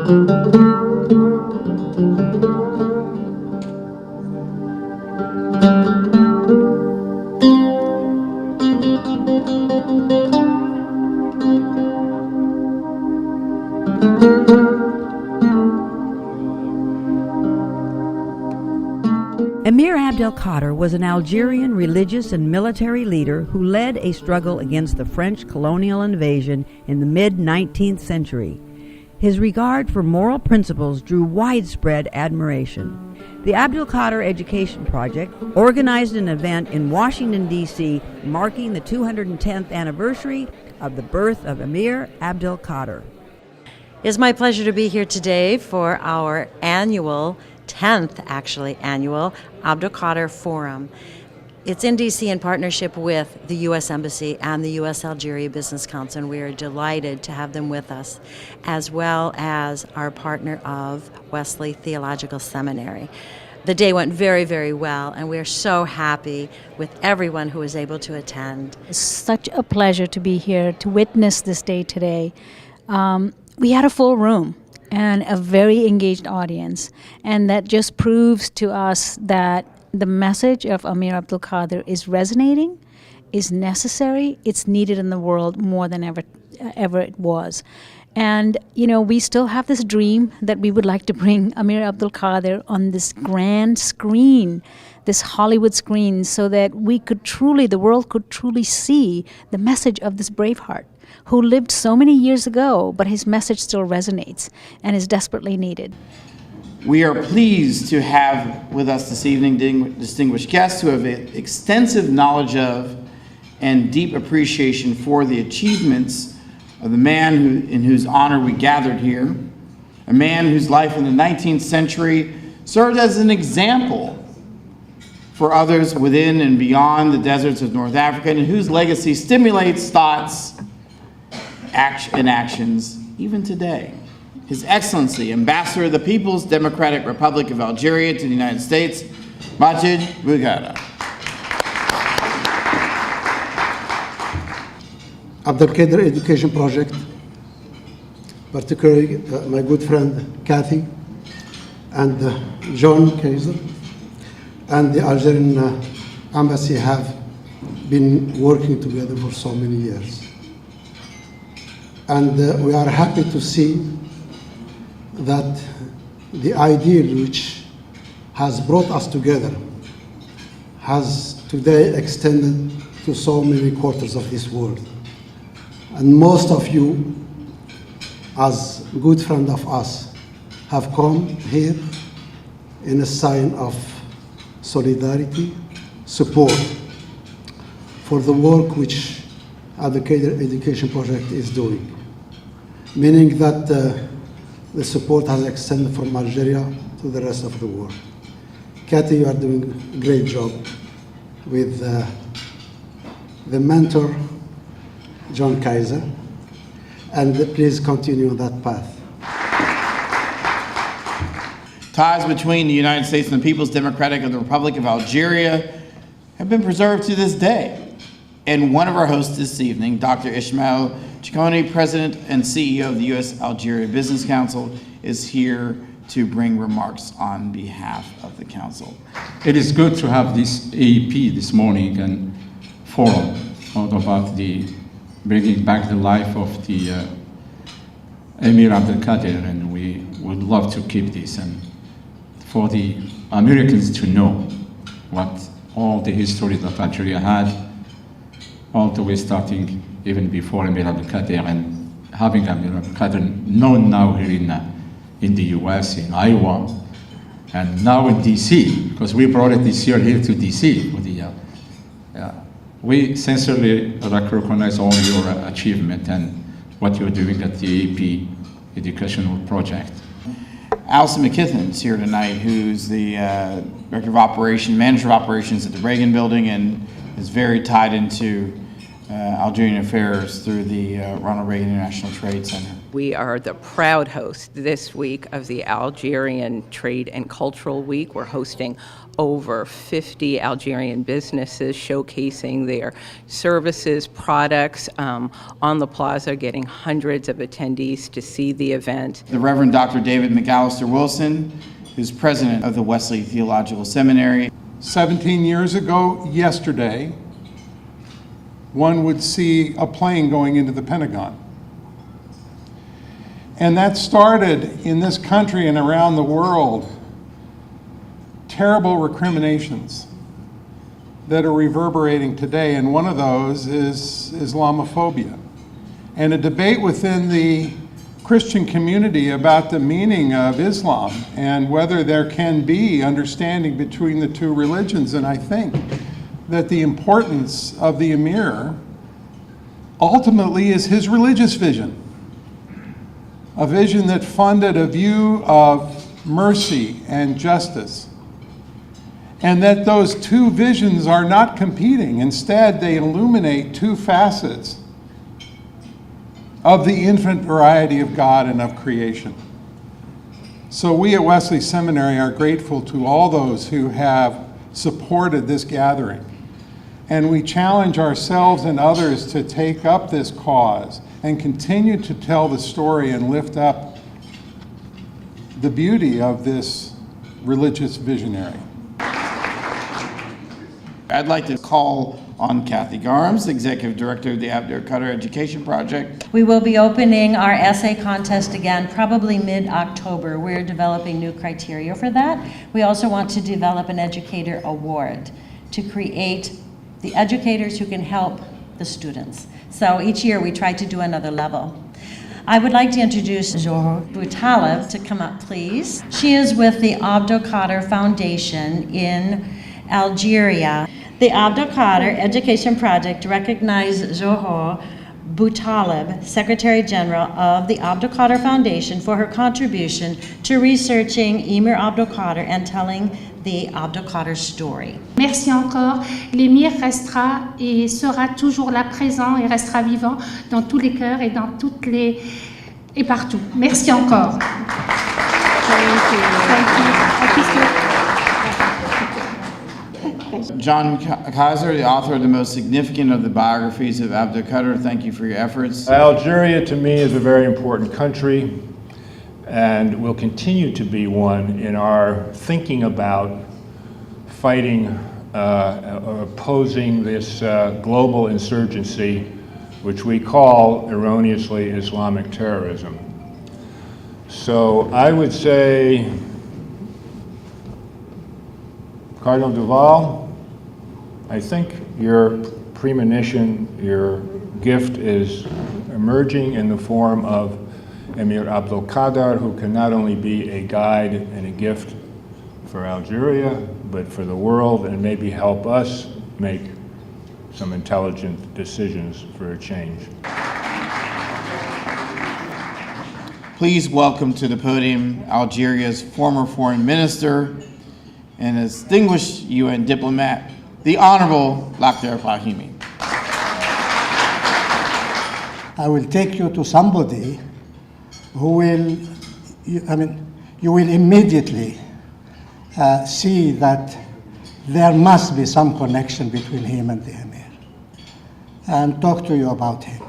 Emir Abdelkader was an Algerian religious and military leader who led a struggle against the French colonial invasion in the mid-19th century. His regard for moral principles drew widespread admiration. The Abdelkader Education Project organized an event in Washington, D.C., marking the 210th anniversary of the birth of Emir Abdelkader. It's my pleasure to be here today for our annual 10th annual Abdelkader Forum. It's in DC in partnership with the U.S. Embassy and the U.S. Algeria Business Council, and we are delighted to have them with us, as well as our partner of Wesley Theological Seminary. The day went very, very well, and we are so happy with everyone who was able to attend. It's such a pleasure to be here to witness this day today. We had a full room and a very engaged audience, and that just proves to us that the message of Emir Abdelkader is resonating, is necessary, it's needed in the world more than ever it was. And, you know, we still have this dream that we would like to bring Emir Abdelkader on this grand screen, this Hollywood screen, so that the world could truly see the message of this brave heart who lived so many years ago, but his message still resonates and is desperately needed. We are pleased to have with us this evening distinguished guests who have extensive knowledge of and deep appreciation for the achievements of the man in whose honor we gathered here, a man whose life in the 19th century served as an example for others within and beyond the deserts of North Africa, and whose legacy stimulates thoughts and actions even today. His Excellency, Ambassador of the People's Democratic Republic of Algeria to the United States, Willard Hotel. Abdelkader Education Project, particularly my good friend Kathy and John Kaiser and the Algerian Embassy have been working together for so many years. And we are happy to see that the ideal which has brought us together has today extended to so many quarters of this world. And most of you, as good friends of us, have come here in a sign of solidarity, support for the work which Abdelkader Education Project is doing, meaning that the support has extended from Algeria to the rest of the world. Kathy, you are doing a great job with the mentor, John Kaiser, and please continue on that path. Ties between the United States and the People's Democratic Republic of Algeria have been preserved to this day. And one of our hosts this evening, Dr. Ismail Chikoni, President and CEO of the U.S. Algeria Business Council, is here to bring remarks on behalf of the Council. It is good to have this AEP this morning and forum about the bringing back the life of the Emir Abdelkader, and we would love to keep this and for the Americans to know what all the history that Algeria had, all the way starting even before Emir Abdelkader, and having Emir Abdelkader known now here in the US, in Iowa, and now in DC, because we brought it this year here to DC. For the, we sincerely recognize all your achievement and what you're doing at the AEP Educational Project. Allison McKithen is here tonight, who's the Director of Operations, Manager of Operations at the Reagan Building, and is very tied into Algerian affairs through the Ronald Reagan International Trade Center. We are the proud host this week of the Algerian Trade and Cultural Week. We're hosting over 50 Algerian businesses showcasing their services, products on the plaza, getting hundreds of attendees to see the event. The Reverend Dr. David McAllister Wilson, who's president of the Wesley Theological Seminary. 17 years ago, yesterday, one would see a plane going into the Pentagon. And that started in this country and around the world terrible recriminations that are reverberating today, and one of those is Islamophobia. And a debate within the Christian community about the meaning of Islam and whether there can be understanding between the two religions. And I think that the importance of the Emir ultimately is his religious vision, a vision that funded a view of mercy and justice, and that those two visions are not competing. Instead, they illuminate two facets of the infinite variety of God and of creation. So we at Wesley Seminary are grateful to all those who have supported this gathering. And we challenge ourselves and others to take up this cause and continue to tell the story and lift up the beauty of this religious visionary. I'd like to call on Kathy Garms, Executive Director of the Abdelkader Education Project. We will be opening our essay contest again probably mid-October. We're developing new criteria for that. We also want to develop an educator award to create the educators who can help the students. So each year we try to do another level. I would like to introduce Zohar Boutaleb to come up, please. She is with the Abdelkader Foundation in Algeria. The Abdelkader Education Project recognized Zohar Boutaleb, Secretary General of the Abdelkader Foundation, for her contribution to researching Emir Abdelkader and telling the Abdelkader story. Merci encore. L'émir restera et sera toujours là présent et restera vivant dans tous les cœurs et dans toutes les et partout. Merci encore. John Kaiser, the author of the most significant of the biographies of Abdelkader, thank you for your efforts. Algeria to me is a very important country and will continue to be one in our thinking about fighting or opposing this global insurgency, which we call erroneously Islamic terrorism. So I would say, Cardinal Duval, I think your premonition, your gift is emerging in the form of Emir Abdelkader, who can not only be a guide and a gift for Algeria, but for the world, and maybe help us make some intelligent decisions for a change. Please welcome to the podium Algeria's former foreign minister and distinguished UN diplomat, the Honorable Lakhdar Brahimi. I will take you to somebody who will, you will immediately see that there must be some connection between him and the Emir, and talk to you about him.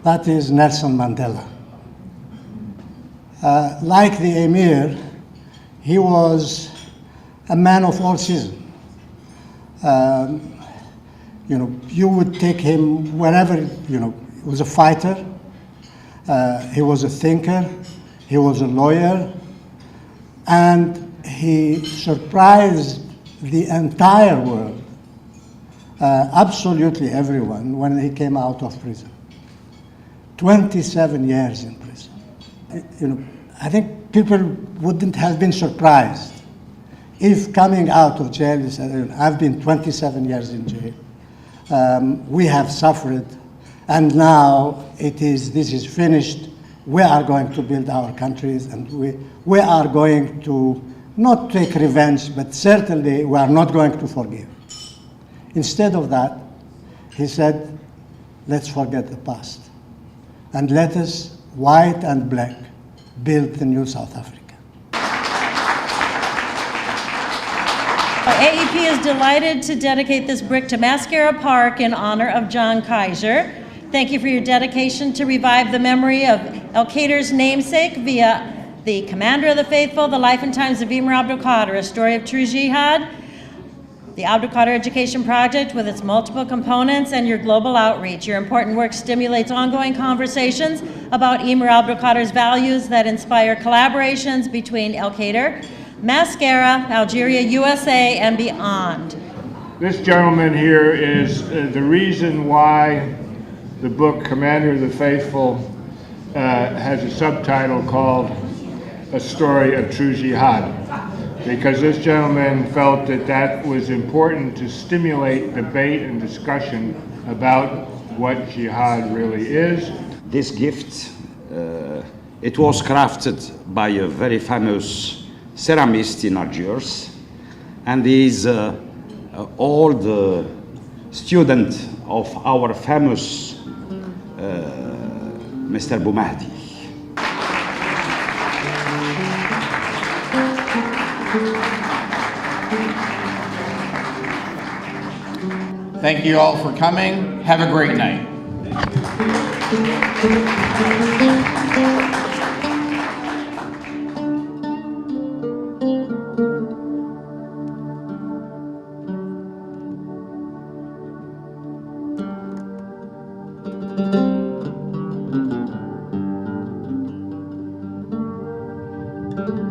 That is Nelson Mandela. Like the Emir, he was a man of all seasons. You would take him wherever, he was a fighter, he was a thinker, he was a lawyer, and he surprised the entire world, absolutely everyone, when he came out of prison. 27 years in prison. I think people wouldn't have been surprised if coming out of jail, he said, I've been 27 years in jail. We have suffered, and now this is finished. We are going to build our countries, and we are going to not take revenge, but certainly we are not going to forgive. Instead of that, he said, let's forget the past and let us, white and black, build the new South Africa. AEP is delighted to dedicate this brick to Mascara Park in honor of John Kaiser. Thank you for your dedication to revive the memory of Al-Qaeda's namesake via the Commander of the Faithful, The Life and Times of Emir Abdelkader, A Story of True Jihad, the Abdelkader Education Project with its multiple components, and your global outreach. Your important work stimulates ongoing conversations about Emir Abdelkader's values that inspire collaborations between Al-Qaeda, Mascara, Algeria, USA, and beyond. This gentleman here is the reason why the book Commander of the Faithful has a subtitle called A Story of True Jihad, because this gentleman felt that that was important to stimulate debate and discussion about what jihad really is. This gift, it was crafted by a very famous ceramist in Algiers, and is old student of our famous Mr. Boumahdi. Thank you all for coming. Have a great night. Thank you.